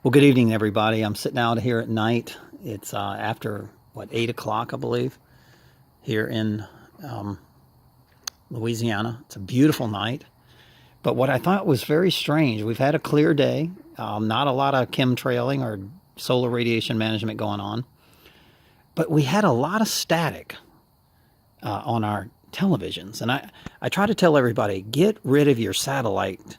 Well, good evening, everybody. I'm sitting out here at night. It's after, 8 o'clock, I believe, here in um, Louisiana. It's a beautiful night. But what I thought was very strange, we've had a clear day, not a lot of chemtrailing or solar radiation management going on, but we had a lot of static on our televisions. And I try to tell everybody, get rid of your satellite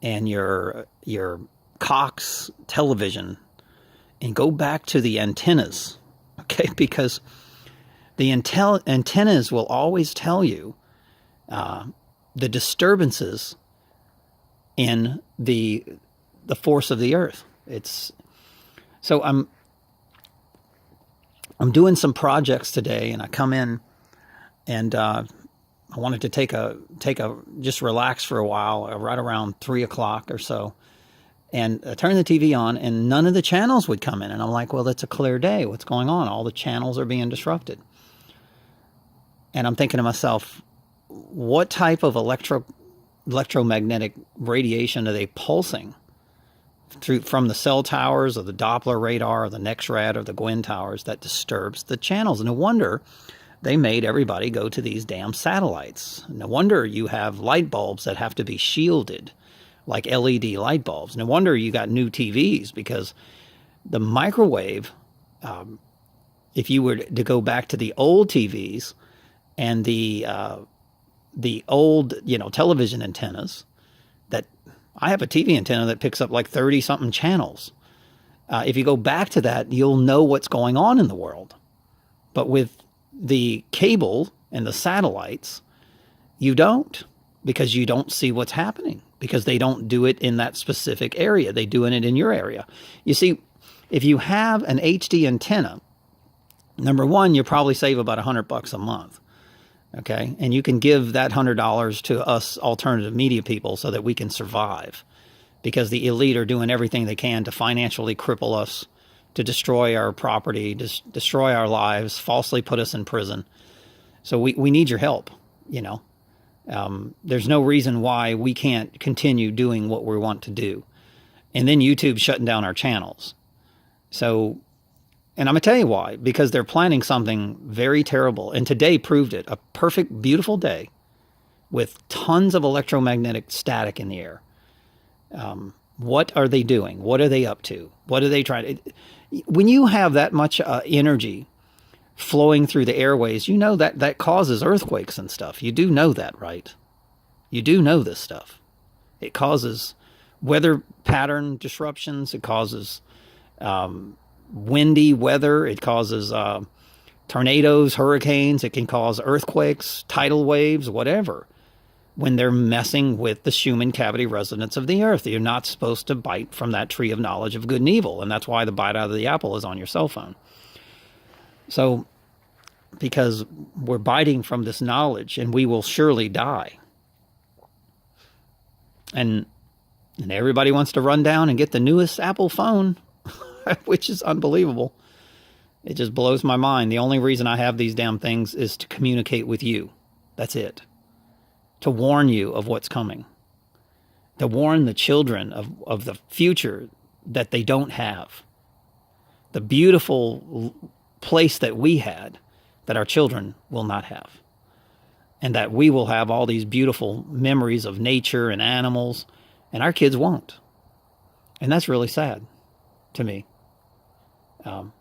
and your Cox television and go back to the antennas, okay? Because the antennas will always tell you the disturbances in the force of the earth. It's so I'm doing some projects today, and I come in and I wanted to take a just relax for a while, right around 3 o'clock or so. And I turned the TV on, and none of the channels would come in. And I'm like, well, it's a clear day. What's going on? All the channels are being disrupted. And I'm thinking to myself, what type of electromagnetic radiation are they pulsing from the cell towers or the Doppler radar or the NexRad or the Gwen towers that disturbs the channels? No wonder they made everybody go to these damn satellites. No wonder you have light bulbs that have to be shielded, like LED light bulbs. No wonder you got new TVs, because the microwave, if you were to go back to the old TVs and the old, television antennas, that I have a TV antenna that picks up like 30 something channels. If you go back to that, you'll know what's going on in the world. But with the cable and the satellites, you don't, because you don't see what's happening, because they don't do it in that specific area. They do it in your area. You see, if you have an HD antenna, number one, you probably save about $100 a month. Okay. And you can give that $100 to us alternative media people so that we can survive, because the elite are doing everything they can to financially cripple us, to destroy our property, destroy our lives, falsely put us in prison. So we need your help, There's no reason why we can't continue doing what we want to do. And then YouTube's shutting down our channels. So, and I'm going to tell you why, because they're planning something very terrible. And today proved it. A perfect, beautiful day with tons of electromagnetic static in the air. What are they doing? What are they up to? What are they trying to... When you have that much energy flowing through the airways, that causes earthquakes and stuff. You do know that, right? You do know this stuff. It causes weather pattern disruptions. It causes windy weather. It causes tornadoes, hurricanes. It can cause earthquakes, tidal waves, whatever, when they're messing with the Schumann cavity resonance of the earth. You're not supposed to bite from that tree of knowledge of good and evil. And that's why the bite out of the apple is on your cell phone. So, because we're biting from this knowledge, and we will surely die. And everybody wants to run down and get the newest Apple phone, which is unbelievable. It just blows my mind. The only reason I have these damn things is to communicate with you. That's it. To warn you of what's coming. To warn the children of the future that they don't have. The beautiful place that we had, that our children will not have. And that we will have all these beautiful memories of nature and animals, and our kids won't. And that's really sad to me. And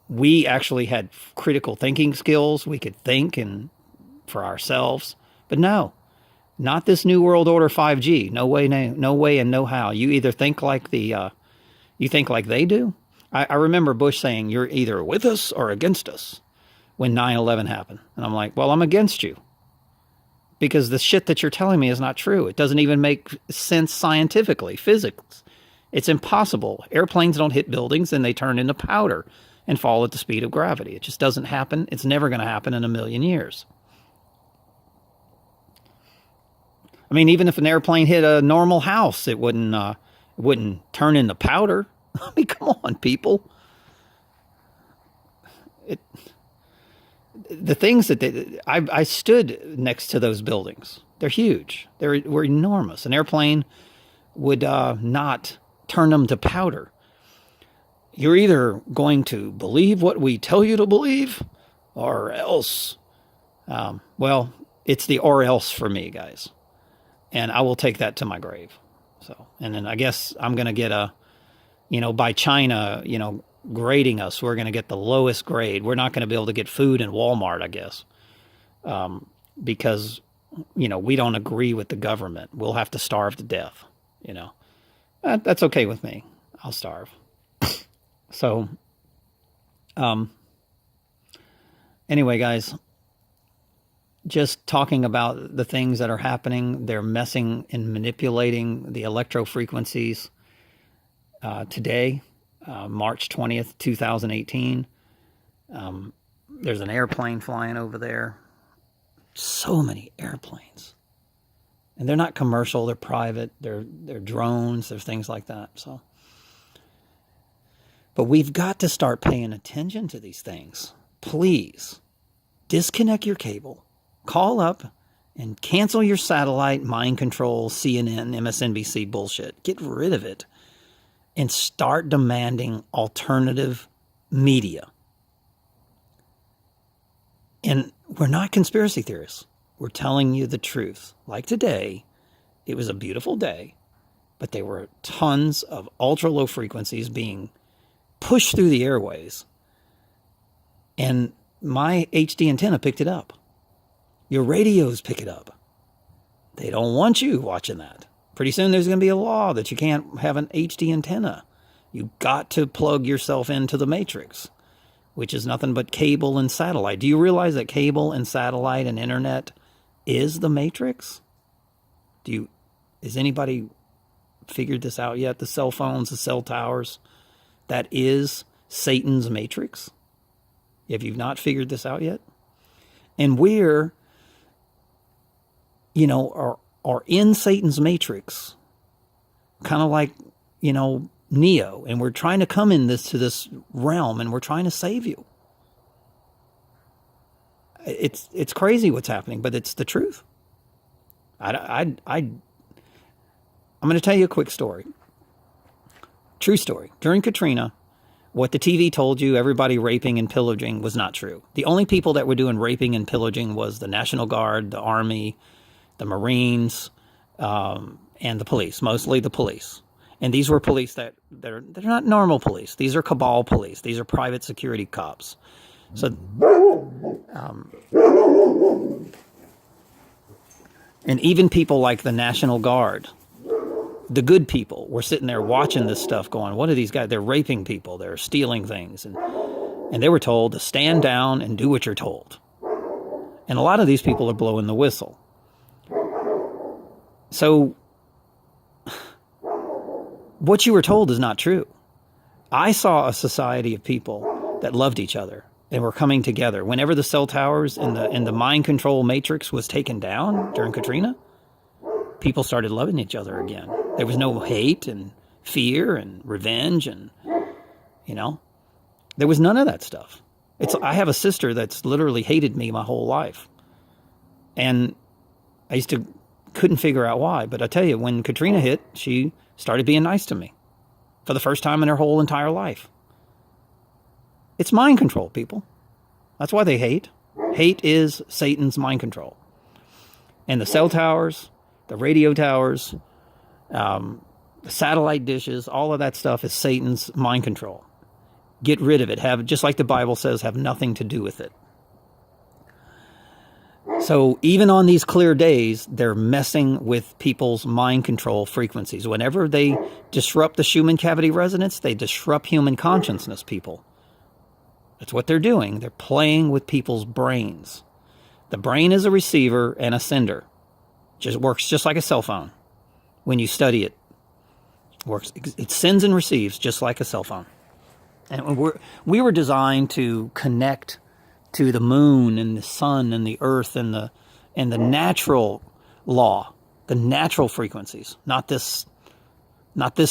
we actually had critical thinking skills. We could think and for ourselves. But no, not this New World Order 5G. No way, no way, and no how. You either think like you think like they do. I remember Bush saying, "You're either with us or against us," when 9/11 happened. And I'm like, well, I'm against you, because the shit that you're telling me is not true. It doesn't even make sense scientifically, physics. It's impossible. Airplanes don't hit buildings and they turn into powder and fall at the speed of gravity. It just doesn't happen. It's never going to happen in a million years. I mean, even if an airplane hit a normal house, it wouldn't turn into powder. I mean, come on, people. The things that I stood next to those buildings. They're huge. They were enormous. An airplane would not turn them to powder. You're either going to believe what we tell you to believe, or else. Well, it's the or else for me, guys. And I will take that to my grave. So, and then I guess I'm going to get by China, grading us, we're going to get the lowest grade. We're not going to be able to get food in Walmart, I guess, because, we don't agree with the government. We'll have to starve to death, That's okay with me. I'll starve. So, anyway, guys, just talking about the things that are happening. They're messing and manipulating the electro frequencies today, March 20th, 2018. There's an airplane flying over there. So many airplanes. And they're not commercial, they're private, they're drones, there's things like that. So, but we've got to start paying attention to these things. Please, disconnect your cable, call up and cancel your satellite, mind control, CNN, MSNBC bullshit. Get rid of it and start demanding alternative media. And we're not conspiracy theorists. We're telling you the truth. Like today, it was a beautiful day, but there were tons of ultra low frequencies being pushed through the airways. And my HD antenna picked it up. Your radios pick it up. They don't want you watching that. Pretty soon there's going to be a law that you can't have an HD antenna. You got to plug yourself into the matrix, which is nothing but cable and satellite. Do you realize that cable and satellite and internet is the matrix? Has anybody figured this out yet? The cell phones, the cell towers, that is Satan's matrix. Have you not figured this out yet? And we're, are in Satan's matrix, kind of like, Neo, and we're trying to come to this realm, and we're trying to save you. It's crazy what's happening, but it's the truth. I'm going to tell you a quick story. True story. During Katrina, what the TV told you, everybody raping and pillaging, was not true. The only people that were doing raping and pillaging was the National Guard, the Army, the Marines, and the police, mostly the police. And these were police they're not normal police. These are cabal police. These are private security cops. So, and even people like the National Guard, the good people, were sitting there watching this stuff going, what are these guys? They're raping people. They're stealing things. And they were told to stand down and do what you're told. And a lot of these people are blowing the whistle. So what you were told is not true. I saw a society of people that loved each other and were coming together. Whenever the cell towers and the mind control matrix was taken down during Katrina, people started loving each other again. There was no hate and fear and revenge and, there was none of that stuff. I have a sister that's literally hated me my whole life. And I couldn't figure out why. But I tell you, when Katrina hit, she started being nice to me for the first time in her whole entire life. It's mind control, people. That's why they hate. Hate is Satan's mind control. And the cell towers, the radio towers, the satellite dishes, all of that stuff is Satan's mind control. Get rid of it. Just like the Bible says, have nothing to do with it. So even on these clear days, they're messing with people's mind control frequencies. Whenever they disrupt the Schumann cavity resonance, they disrupt human consciousness, people. That's what they're doing. They're playing with people's brains. The brain is a receiver and a sender. Just works just like a cell phone. When you study it, it sends and receives just like a cell phone. And we were designed to connect to the moon and the sun and the earth and the natural law, the natural frequencies, not this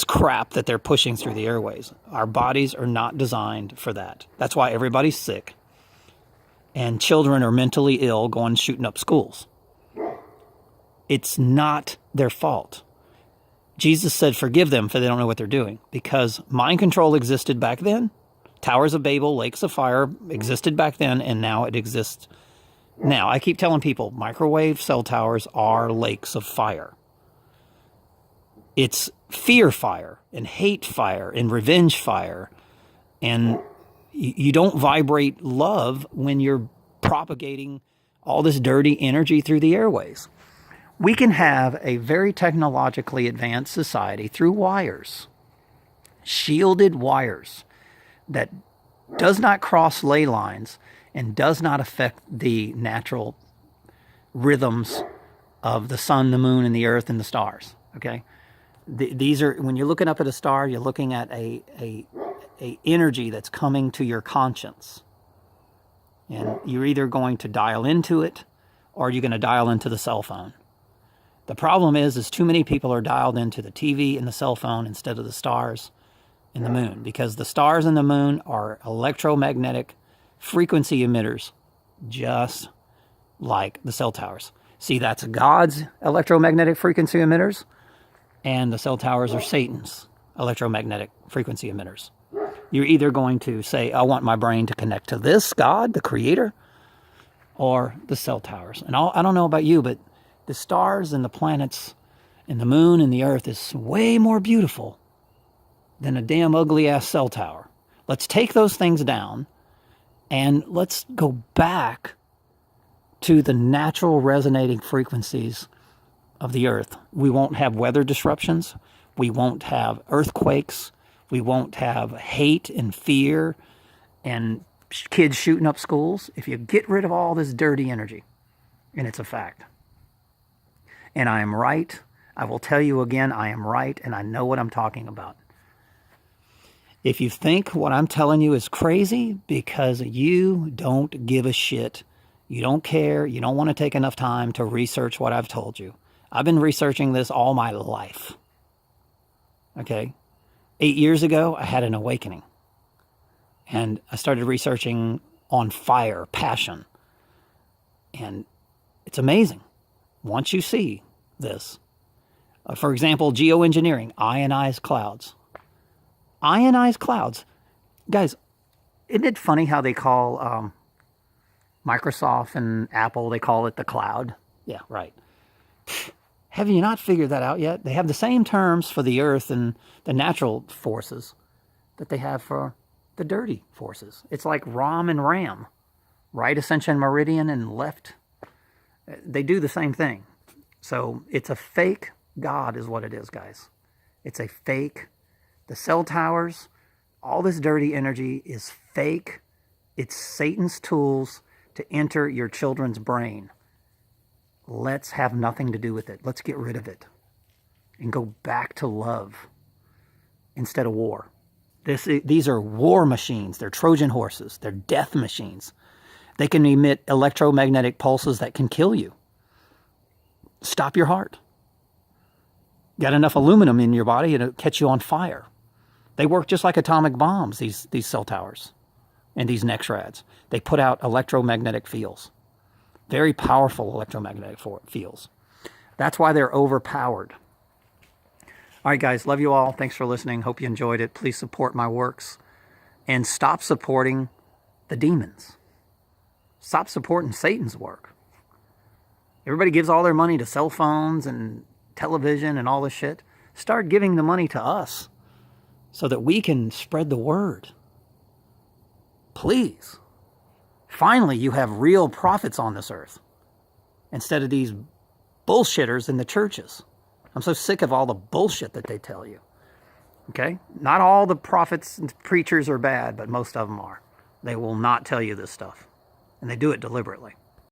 crap that they're pushing through the airways. Our bodies are not designed for that. That's why everybody's sick. And children are mentally ill shooting up schools. It's not their fault. Jesus said, forgive them, for they don't know what they're doing. Because mind control existed back then. Towers of Babel, lakes of fire existed back then, and now it exists now. I keep telling people, microwave cell towers are lakes of fire. It's fear fire, and hate fire, and revenge fire. And you don't vibrate love when you're propagating all this dirty energy through the airways. We can have a very technologically advanced society through wires, shielded wires, that does not cross ley lines and does not affect the natural rhythms of the sun, the moon, and the earth and the stars. Okay, these are, when you're looking up at a star, you're looking at a energy that's coming to your conscience, and you're either going to dial into it or you're going to dial into the cell phone. The problem is too many people are dialed into the TV and the cell phone instead of the stars and the moon, because the stars and the moon are electromagnetic frequency emitters, just like the cell towers. See, that's God's electromagnetic frequency emitters, and the cell towers are Satan's electromagnetic frequency emitters. You're either going to say, I want my brain to connect to this God, the creator, or the cell towers. And I don't know about you, but the stars and the planets and the moon and the earth is way more beautiful than a damn ugly ass cell tower. Let's take those things down and let's go back to the natural resonating frequencies of the earth. We won't have weather disruptions. We won't have earthquakes. We won't have hate and fear and kids shooting up schools if you get rid of all this dirty energy. And it's a fact. And I am right. I will tell you again, I am right, and I know what I'm talking about. If you think what I'm telling you is crazy because you don't give a shit, you don't care, you don't want to take enough time to research what I've told you. I've been researching this all my life. Okay? 8 years ago, I had an awakening. And I started researching on fire, passion. And it's amazing once you see this. For example, geoengineering, ionized clouds. Ionized clouds. Guys, isn't it funny how they call Microsoft and Apple, they call it the cloud? Yeah, right. Have you not figured that out yet? They have the same terms for the earth and the natural forces that they have for the dirty forces. It's like ROM and RAM, right ascension meridian and left. They do the same thing. So it's a fake God is what it is, guys. It's a fake. The cell towers, all this dirty energy is fake. It's Satan's tools to enter your children's brain. Let's have nothing to do with it. Let's get rid of it and go back to love instead of war. These are war machines. They're Trojan horses. They're death machines. They can emit electromagnetic pulses that can kill you. Stop your heart. Got enough aluminum in your body to catch you on fire. They work just like atomic bombs, these cell towers and these NEXRADs. They put out electromagnetic fields. Very powerful electromagnetic fields. That's why they're overpowered. All right, guys, love you all. Thanks for listening. Hope you enjoyed it. Please support my works and stop supporting the demons. Stop supporting Satan's work. Everybody gives all their money to cell phones and television and all this shit. Start giving the money to us so that we can spread the word. Please. Finally, you have real prophets on this earth instead of these bullshitters in the churches. I'm so sick of all the bullshit that they tell you. Okay? Not all the prophets and preachers are bad, but most of them are. They will not tell you this stuff. And they do it deliberately.